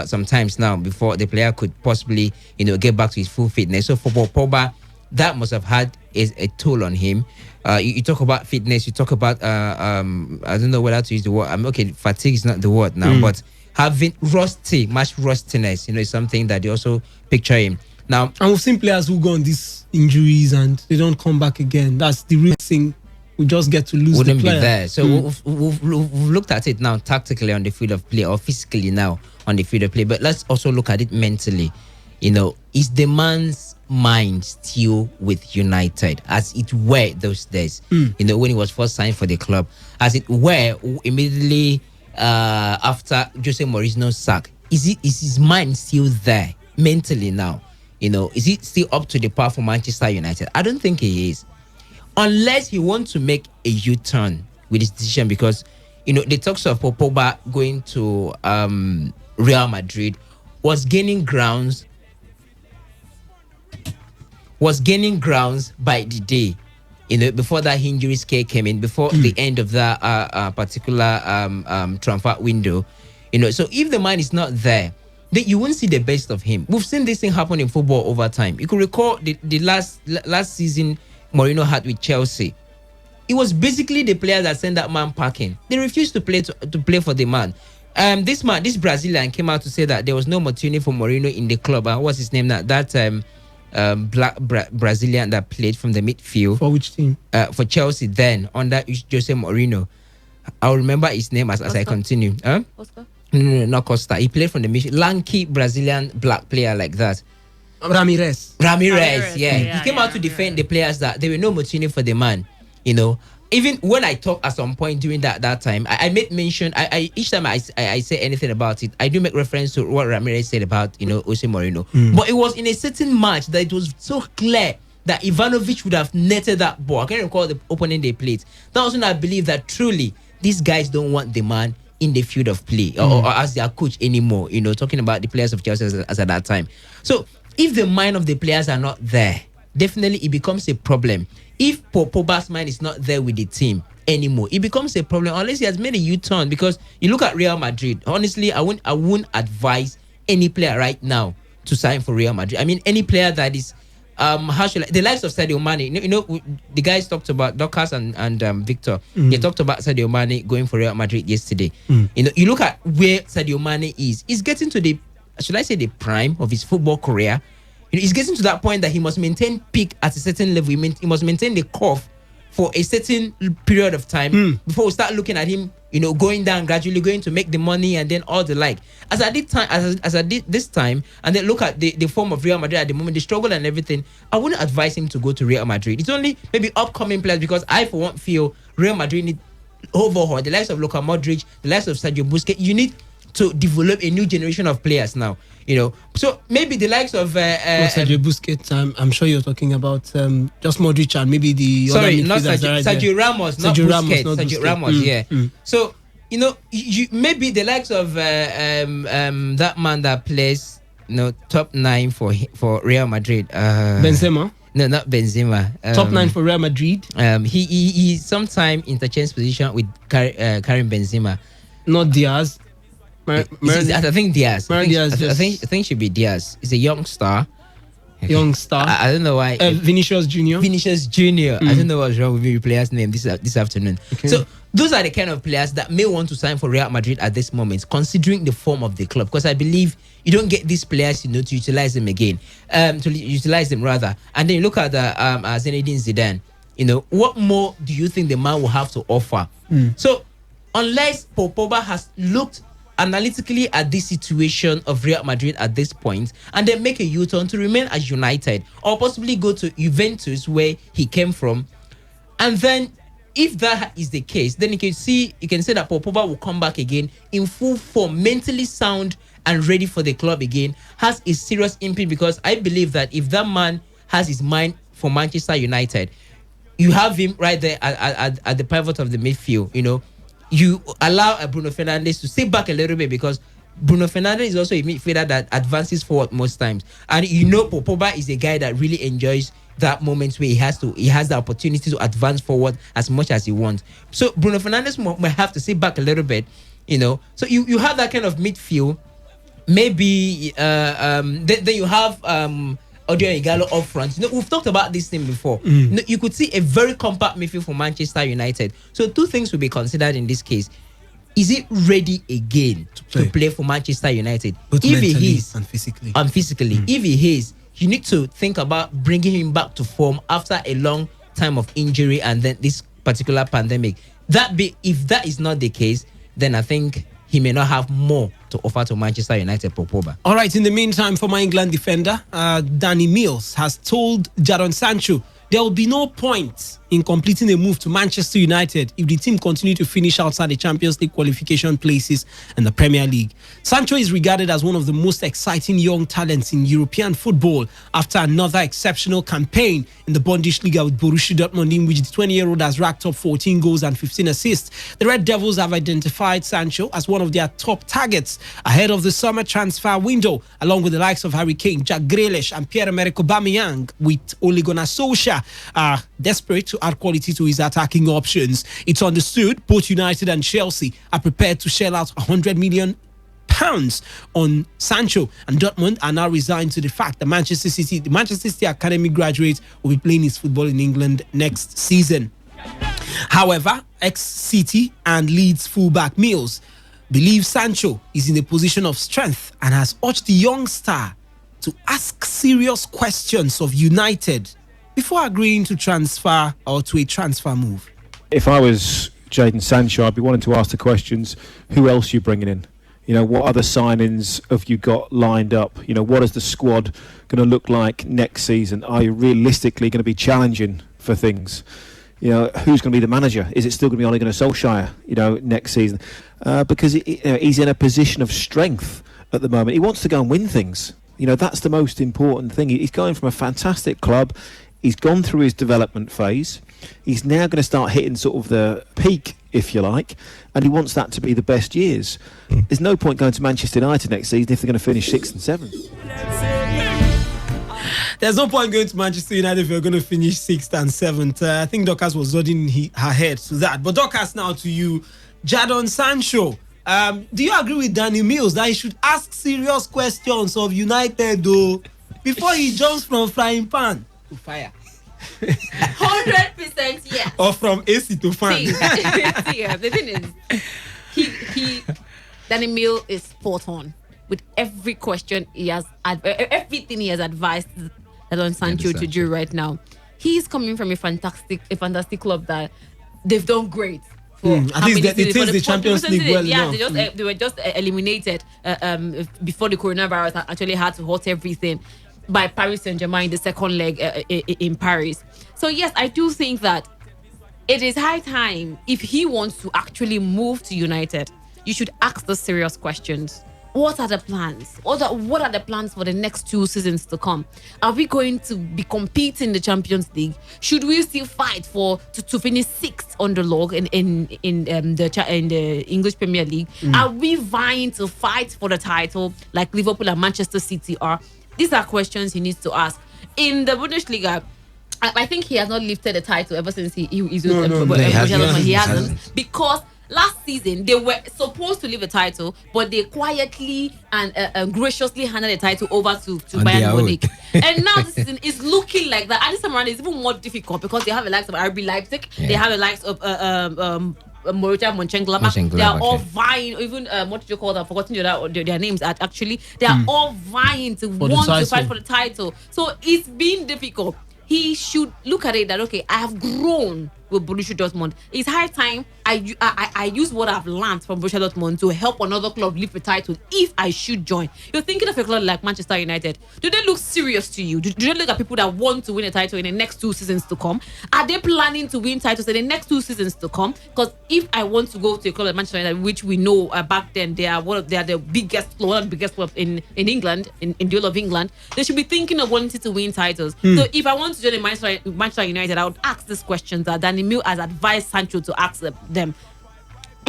sometimes now before the player could possibly get back to his full fitness. So for Pogba, that must have had a toll on him. You talk about fitness, you talk about I don't know whether to use the word. Okay, fatigue is not the word now, but having much rustiness, is something that you also picture him. Now, and we've seen players who go on these injuries and they don't come back again. That's the real thing. We just get to lose wouldn't the player. be there. So we've looked at it now tactically on the field of play, or physically now on the field of play. But let's also look at it mentally. Is the man's mind still with United, as it were those days? When he was first signed for the club, as it were immediately after Jose Mourinho's sack. Is his mind still there mentally now? Is he still up to the par for Manchester United? I don't think he is. Unless he wants to make a U-turn with his decision, because the talks of Pogba going to Real Madrid was gaining grounds by the day. Before that injury scare came in, before the end of that particular transfer window. So if the man is not there, then you won't see the best of him. We've seen this thing happen in football over time. You could recall the last season Mourinho had with Chelsea. It was basically the players that sent that man packing. They refused to play for the man. This Brazilian came out to say that there was no opportunity for Mourinho in the club. What's his name now? That black Brazilian that played from the midfield. For which team? For Chelsea then, under Jose Mourinho. I'll remember his name as I continue. Oscar? No, not Costa. He played from the midfield. Lanky Brazilian black player like that. Ramirez, yeah. He came out to defend the players that there were no opportunity for the man. Even when I talk at some point during that time, I made mention. I each time I say anything about it, I do make reference to what Ramirez said about Jose Mourinho. But it was in a certain match that it was so clear that Ivanovic would have netted that ball. I can't recall the opponent they played. That was when I believe that truly these guys don't want the man in the field of play or as their coach anymore. Talking about the players of Chelsea as at that time. So if the mind of the players are not there, definitely it becomes a problem. If Pogba's mind is not there with the team anymore, it becomes a problem unless he has made a U-turn. Because you look at Real Madrid, honestly, I wouldn't advise any player right now to sign for Real Madrid. I mean, any player that is the likes of Sadio Mane. The guys talked about Dorcas and Victor. They talked about Sadio Mane going for Real Madrid yesterday. You look at where Sadio Mane is. He's getting to the prime of his football career. He's getting to that point that he must maintain peak at a certain level. He must maintain the curve for a certain period of time before we start looking at him, going down gradually, going to make the money and then all the like. As I did this time, and then look at the form of Real Madrid at the moment, the struggle and everything, I wouldn't advise him to go to Real Madrid. It's only maybe upcoming players, because I, for one, feel Real Madrid need overhaul. The likes of Luka Modric, the likes of Sergio Busquets, you need to develop a new generation of players now. So maybe the likes of Sergio Busquets. I'm sure you're talking about just Modric and maybe the other midfielders. Sergio Ramos, not Busquets. Sergio Ramos, yeah. So you maybe the likes of that man that plays top 9 for Real Madrid. Benzema. No, not Benzema. Top 9 for Real Madrid. He sometime interchanged position with Karim Benzema. Not Diaz. I think Diaz. I think it should be Diaz. He's a young star. I don't know why. Vinicius Junior. I don't know what's wrong with your player's name this afternoon. Okay. So those are the kind of players that may want to sign for Real Madrid at this moment, considering the form of the club. Because I believe you don't get these players, to utilize them again, and then you look at Zinedine Zidane. What more do you think the man will have to offer? So unless Pogba has looked analytically at this situation of Real Madrid at this point and then make a U-turn to remain at United, or possibly go to Juventus where he came from, and then if that is the case, then you can say that Pogba will come back again in full form, mentally sound and ready for the club again, has a serious impact. Because I believe that if that man has his mind for Manchester United, you have him right there at the pivot of the midfield. You allow Bruno Fernandes to sit back a little bit, because Bruno Fernandes is also a midfielder that advances forward most times. And Pogba is a guy that really enjoys that moment where he has the opportunity to advance forward as much as he wants. So Bruno Fernandes might have to sit back a little bit, So you have that kind of midfield maybe then you have Audio Igalo up front. We've talked about this thing before. You could see a very compact midfield for Manchester United. So two things will be considered in this case. Is it ready again to play for Manchester United? Both if mentally he is, and physically. If he is, you need to think about bringing him back to form after a long time of injury and then this particular pandemic. If that is not the case, then I think he may not have more to offer to Manchester United. Popoba. All right, in the meantime, former England defender Danny Mills has told Jadon Sancho there will be no point in completing a move to Manchester United if the team continue to finish outside the Champions League qualification places and the Premier League. Sancho is regarded as one of the most exciting young talents in European football after another exceptional campaign in the Bundesliga with Borussia Dortmund, in which the 20-year-old has racked up 14 goals and 15 assists. The Red Devils have identified Sancho as one of their top targets ahead of the summer transfer window, along with the likes of Harry Kane, Jack Grealish and Pierre-Emerick Aubameyang, with Ole Gunnar Solskjaer desperate to add quality to his attacking options. It's understood both United and Chelsea are prepared to shell out £100 million on Sancho, and Dortmund are now resigned to the fact that the Manchester City academy graduate will be playing his football in England next season. However, ex-City and Leeds fullback Mills believes Sancho is in a position of strength and has urged the young star to ask serious questions of United before agreeing to transfer or to a transfer move. If I was Jadon Sancho, I'd be wanting to ask the questions, who else are you bringing in? What other signings have you got lined up? What is the squad going to look like next season? Are you realistically going to be challenging for things? Who's going to be the manager? Is it still going to be Ole Gunnar Solskjaer, next season? Because he's in a position of strength at the moment. He wants to go and win things. That's the most important thing. He's going from a fantastic club. He's gone through his development phase. He's now going to start hitting sort of the peak, if you like, and he wants that to be the best years. There's no point going to Manchester United next season if they're going to finish 6th and 7th. There's no point going to Manchester United if you're going to finish 6th and 7th. I think Dorcas was nodding her head to that. But Dorcas, now to you, Jadon Sancho. Do you agree with Danny Mills that he should ask serious questions of United, though, before he jumps from frying pan to fire? 100% yes. Or from AC to fan. The thing is, Danny Mills is spot on with every question he has, everything he has advised Jadon Sancho to do right now. He's coming from a fantastic club that they've done great. At least it is the Champions League well enough. They were just eliminated before the coronavirus actually had to halt everything by Paris Saint-Germain in the second leg in Paris. So yes, I do think that it is high time, if he wants to actually move to United, you should ask the serious questions. What are the plans? What are the plans for the next 2 seasons to come? Are we going to be competing in the Champions League? Should we still fight to finish 6th on the log in the English Premier League? Are we vying to fight for the title like Liverpool and Manchester City are? These are questions he needs to ask. In the Bundesliga, I think he has not lifted the title ever since he hasn't, because last season they were supposed to lift the title, but they quietly and graciously handed the title over to Bayern Munich. And now this season is looking like that. And this time around it's even more difficult because they have the likes of RB Leipzig, they have the likes of Borussia Mönchengladbach. They are all vying. Even what did you call them? Forgotten their names. Actually, they are all vying to want to fight for the title. So it's been difficult. He should look at it that, okay, I have grown with Borussia Dortmund. It's high time I use what I've learned from Borussia Dortmund to help another club lift the title if I should join. You're thinking of a club like Manchester United. Do they look serious to you? Do they look at people that want to win a title in the next 2 seasons to come? Are they planning to win titles in the next 2 seasons to come? Because if I want to go to a club like Manchester United, which we know back then they are the biggest club in England, in the whole of England, they should be thinking of wanting to win titles. So if I want to join Manchester United, I would ask these questions that Danny Mills has advised Sancho to ask them.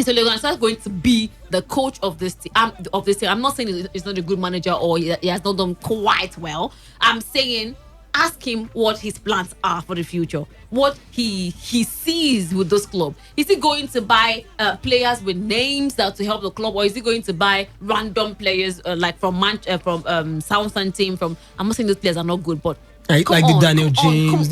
So Ole Gunnar Solskjaer is going to be the coach of this team. I'm not saying he's not a good manager or he has not done quite well. I'm saying ask him what his plans are for the future, what he sees with this club. Is he going to buy players with names that to help the club, or is he going to buy random players like from Southampton? I'm not saying those players are not good, but like the Daniel James.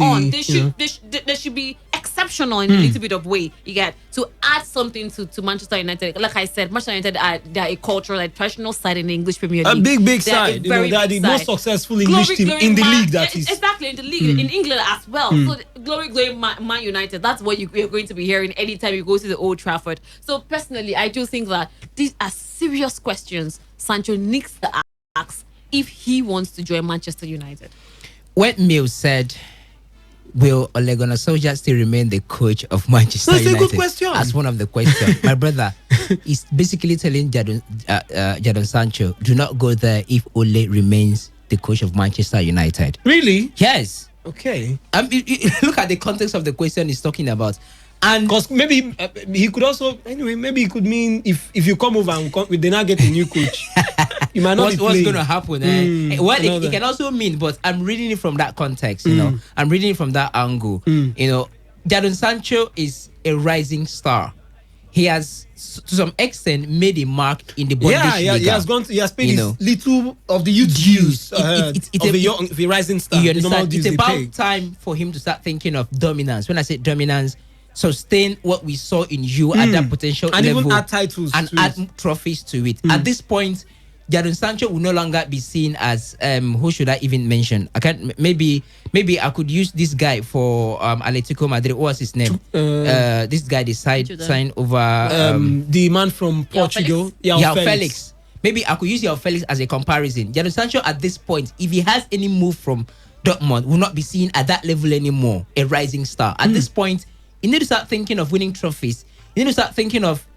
They should be exceptional in a little bit of way. You get to add something to Manchester United. Like I said, Manchester United they're a cultural, like traditional side in the English Premier League. A big side. They're the most successful English team in the league. That is exactly in the league in England as well. So glory Man United. That's what you're going to be hearing anytime you go to the Old Trafford. So personally, I do think that these are serious questions Sancho needs to ask if he wants to join Manchester United. When Mills said, will Ole Gunnar Solskjaer still remain the coach of Manchester United? That's a good question. As one of the questions. My brother is basically telling Jadon Sancho, do not go there if Ole remains the coach of Manchester United. Really? Yes. Okay. Look at the context of the question he's talking about. And because maybe he could also, anyway, maybe it could mean if you come over and they now get a new coach, you might not what's going to happen? Well, it can also mean, but I'm reading it from that context, you know. I'm reading it from that angle. You know, Jadon Sancho is a rising star. He has, to some extent, made a mark in the Bundesliga. He has paid his little of the youth dues of a rising star. You understand? It's about time for him to start thinking of dominance. When I say dominance, sustain what we saw in you at that potential and level, even add titles and add trophies to it. At this point, Jadon Sancho will no longer be seen as who should I even mention? I can't. Maybe I could use this guy for Atletico Madrid. What was his name? This guy signed over the man from Portugal, João Felix. Maybe I could use João Felix as a comparison. Jadon Sancho at this point, if he has any move from Dortmund, will not be seen at that level anymore. A rising star at this point. You need to start thinking of winning trophies. You need to start thinking of,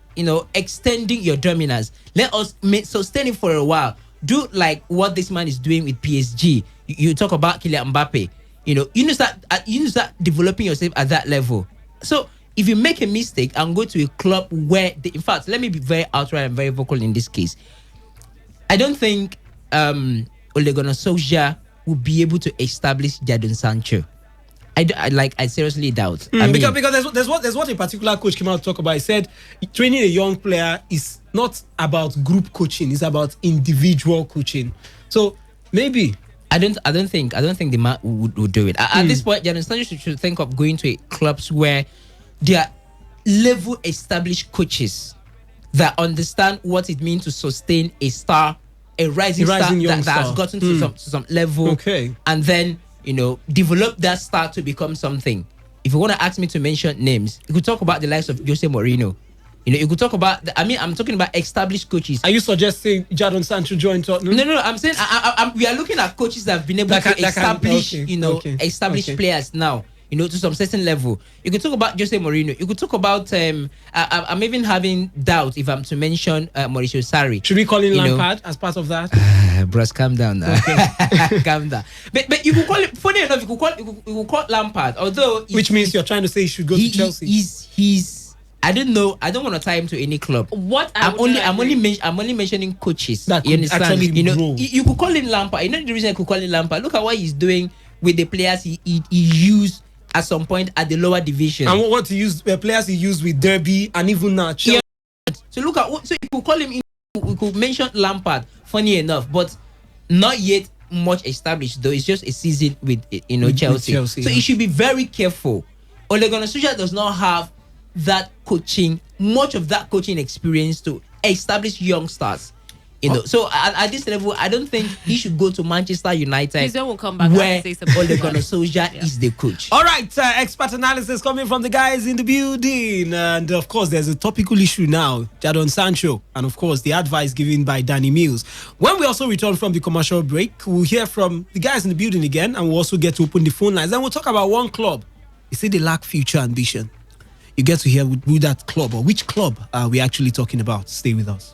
extending your dominance. Let us sustain it for a while. Do like what this man is doing with PSG. You talk about Kylian Mbappe. You need to start developing yourself at that level. So if you make a mistake and go to a club where, in fact, let me be very outright and very vocal in this case. I don't think Ole Gunnar Solskjaer will be able to establish Jadon Sancho. I seriously doubt. Because there's what a particular coach came out to talk about. He said training a young player is not about group coaching; it's about individual coaching. So maybe I don't think the man would do it. At this point, Jadon Sancho should think of going to clubs where there are level established coaches that understand what it means to sustain a star, a rising star that has gotten to some level, and then develop that star to become something. If you want to ask me to mention names, you could talk about the likes of Jose Mourinho. You could talk about. I'm talking about established coaches. Are you suggesting Jadon Sancho join Tottenham? No. I'm saying we are looking at coaches that have been able to establish, established players now. To some certain level. You could talk about Jose Mourinho. You could talk about. I'm even having doubt if I'm to mention Mauricio Sarri. Should we call in Lampard as part of that? Bros, calm down. Calm down. But you could call it. Funny enough, you could call Lampard. Although, which means you're trying to say he should go to Chelsea. He's. I don't know. I don't want to tie him to any club. I'm only mentioning coaches. That you understand? Actually you could call him Lampard. The reason I could call him Lampard. Look at what he's doing with the players he used at some point at the lower division. And what he used, players he used with Derby and even now. Yeah. So look at so you could call him. We could mention Lampard. Funny enough, but not yet much established. Though it's just a season with Chelsea. So he should be very careful. Ole Gunnar Solskjaer does not have much of that coaching experience to establish young stars. So at this level, I don't think he should go to Manchester United, will come back where Ole Gunnar Solskjaer is the coach. All right, expert analysis coming from the guys in the building, and of course, there's a topical issue now, Jadon Sancho, and of course, the advice given by Danny Mills. When we also return from the commercial break, we'll hear from the guys in the building again, and we'll also get to open the phone lines, and we'll talk about one club. You say they lack future ambition. You get to hear who that club or which club are we actually talking about. Stay with us.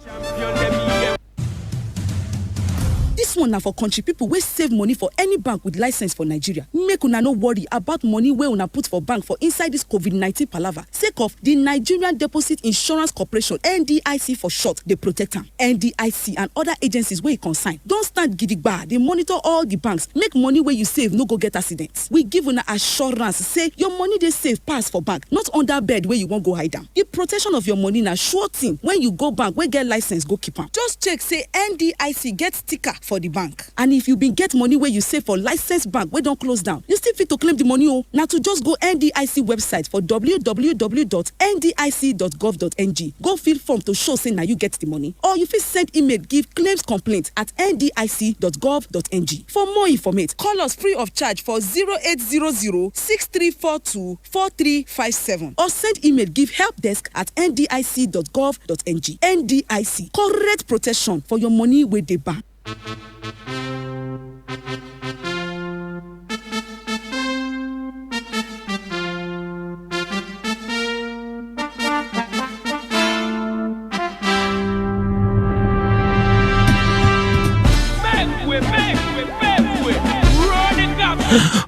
This one now for country people wey save money for any bank with license for Nigeria. Make una no worry about money wey una put for bank for inside this COVID-19 palava. Sake of the Nigerian Deposit Insurance Corporation (NDIC) for short, dey protect am. NDIC and other agencies wey e concern don stand gidigba. Dey monitor all the banks. Make money wey you save no go get accident. We give una assurance say your money dey safe pass for bank, not under bed where you wan go hide am. The protection of your money na sure thing when you go bank wey get license go keep am. Just check say NDIC get sticker for the bank. And if you been get money where you save for licensed bank wey don close down, you still fit to claim the money o. Na to just go NDIC website for www.ndic.gov.ng. Go fill form to show say na you get the money, or you fit send email give claims complaint at ndic.gov.ng. For more information, call us free of charge for 0800 6342 4357 or send email give helpdesk@ndic.gov.ng. NDIC, correct protection for your money with the bank.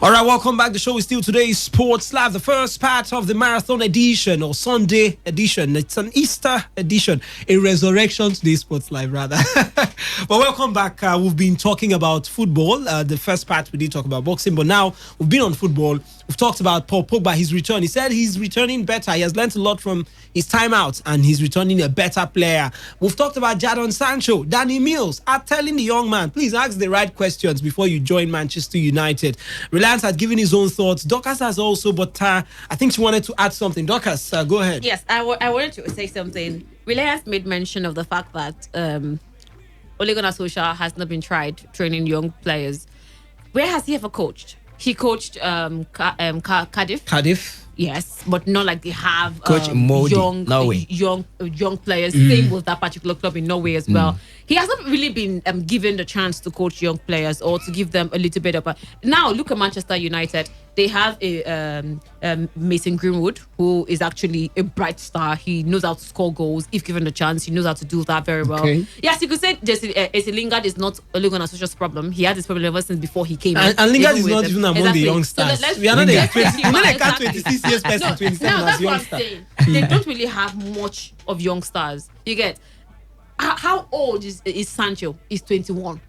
All right, welcome back. The show is still Today's Sports Live, the first part of the marathon edition or Sunday edition. It's an Easter edition, a Resurrection Today Sports Live, rather. But welcome back. We've been talking about football. The first part we did talk about boxing, but now we've been on football. We've talked about Paul Pogba, his return. He said he's returning better. He has learned a lot from his time out, and he's returning a better player. We've talked about Jadon Sancho. Danny Mills are telling the young man, please ask the right questions before you join Manchester United. Reliance has given his own thoughts. Dorcas has also, but I think she wanted to add something. Dorcas, go ahead. Yes, I wanted to say something. Reliance made mention of the fact that Ole Gunnar Solskjaer has not been tried training young players. Where has he ever coached? He coached Cardiff. Cardiff. Yes, but not like they have Coach Modi, Norway. young players. Same with that particular club in Norway as well. He hasn't really been given the chance to coach young players or to give them a little bit of a... Now, look at Manchester United. They have a Mason Greenwood, who is actually a bright star. He knows how to score goals if given the chance. He knows how to do that very well. Okay. Yes, you could say Jesse Lingard is not Ole Gunnar Solskjaer's problem. He had this problem ever since before he came in. And Lingard is not even among the young stars. So we are not a 26 years person, 27 now, as that's what young I'm star. saying. They don't really have much of young stars. You get... How old is Sancho? He's 21.